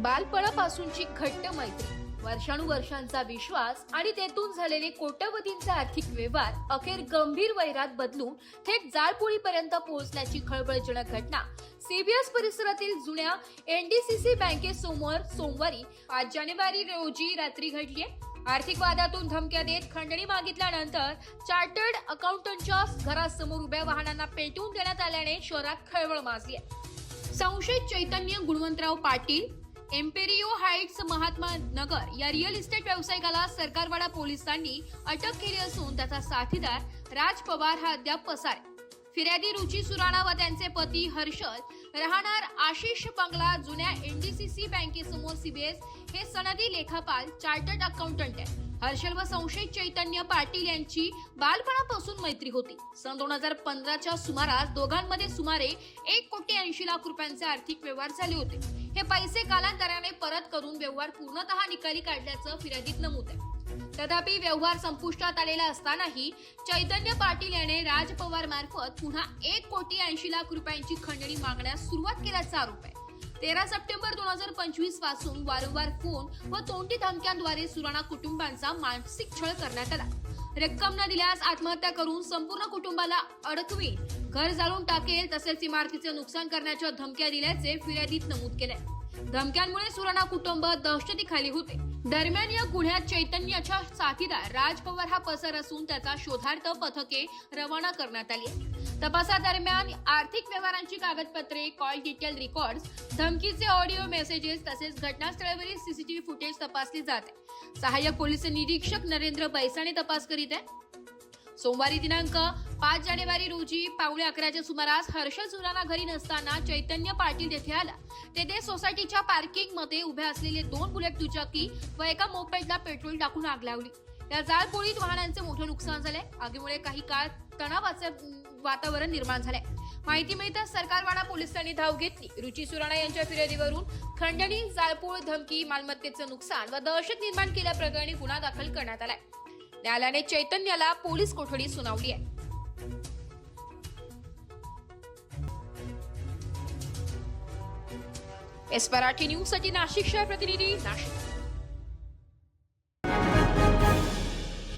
बालपणापासूनची घट्ट मैत्री, वर्षानुवर्षांचा विश्वास आणि तेथून झालेले कोट्यवधींचे आर्थिक व्यवहार अखेर गंभीर वैरात बदलून थेट जाळपोळीपर्यंत पोहोचल्याची खळबळजनक घटना सीबीएस परिसरातील जुन्या एनडीसीसी बँकेसमोर सोमवारी 5 जानेवारी रोजी रात्री घडली. आर्थिक वादातून धमक्या देत खंडणी मागितल्यानंतर चार्टर्ड अकाउंटंटच्या घरासमोर उभ्या वाहनांना पेटवून देण्यात आल्याने शहरात खळबळ माजली आहे. संशयित चैतन्य गुणवंतराव पाटील, एम्पेरियो हाइट्स, महात्मा नगर या रिअल इस्टेट व्यावसायिकाला सरकारवाडा पोलिसांनी अटक केली असून त्याचा साथीदार राज पवार हा अद्याप पसार आहे. फिर्यादी रुची सुराणा व त्यांचे पती हर्षद, राहणार आशिष बंगला, जुन्या एनडीसीसी बँकेसमोर सीबीएस हे सनदी लेखापाल चार्टर्ड अकाउंटंट आहे. हर्षल व संशयित चैतन्य पाटील यांची बालपणापासून मैत्री होती. सन 2015च्या सुमारास दोघांमध्ये सुमारे 1,80,00,000 रुपयांचे आर्थिक व्यवहार झाले होते. हे पैसे कालांतराने परत करून व्यवहार पूर्णतः निकाली काढल्याचं फिर्यादीत नमूद आहे. तथापि व्यवहार संपुष्टात आलेला असतानाही चैतन्य पाटील याने राज पवार मार्फत पुन्हा 1,80,00,000 रुपयांची खंडणी मागण्यास सुरुवात केल्याचा आरोप आहे. 13 सप्टेंबर 2025 पासून वारंवार फोन व तोंडी धमक्यांद्वारे सुराणा कुटुंबांचा मानसिक छळ करण्यात आला. रक्कम न दिल्यास आत्महत्या करून संपूर्ण कुटुंबाला अडकवीन, घर जाळून टाकेल तसेच इमारतीचे नुकसान करण्याच्या धमक्या दिल्याचे फिर्यादीत नमूद केले. धमक्यांमुळे सुराणा कुटुंब दहशतीखाली होते. दरम्यान या गुन्ह्यात चैतन्याच्या साथीदार राज पवार हा पसार असून त्याचा शोधार्थ पथके रवाना करण्यात आली. तपासादरम्यान आर्थिक व्यवहारांची कागदपत्रे, कॉल डिटेल रेकॉर्ड्स, धमकीचे ऑडिओ मेसेजेस तसेच घटनास्थळावरील सीसीटीव्ही फुटेज तपासले जात आहे. सहाय्यक पोलीस निरीक्षक नरेंद्र बैसाने तपास करीत आहे. सोमवारी दिनांक 5 जानेवारी रोजी 11:15च्या सुमारास हर्षल सुराणा घरी नसताना चैतन्य पाटील येथे आला. तेथे सोसायटीच्या पार्किंग मध्ये उभ्या असलेले 2 बुलेट दुचाकी व एका मोपेडला पेट्रोल टाकून आग लावली. या जाळपोळीत वाहनांचे मोठे नुकसान झाले. आगीमुळे काही काळ तणावाचे वातावरण निर्माण झाले. माहिती मिळताच सरकारवाडा पोलिसांनी धाव घेतली. रुची सुराणा यांच्या फिर्यादीवरून खंडणी, जाळपोळ, धमकी, मालमत्तेचं नुकसान व दहशत निर्माण केल्याप्रकरणी गुन्हा दाखल करण्यात आलाय. न्यायालयाने चैतन्याला पोलीस कोठडी सुनावली आहे. एस मराठी न्यूज साठी नाशिक शहर प्रतिनिधी नाशिक.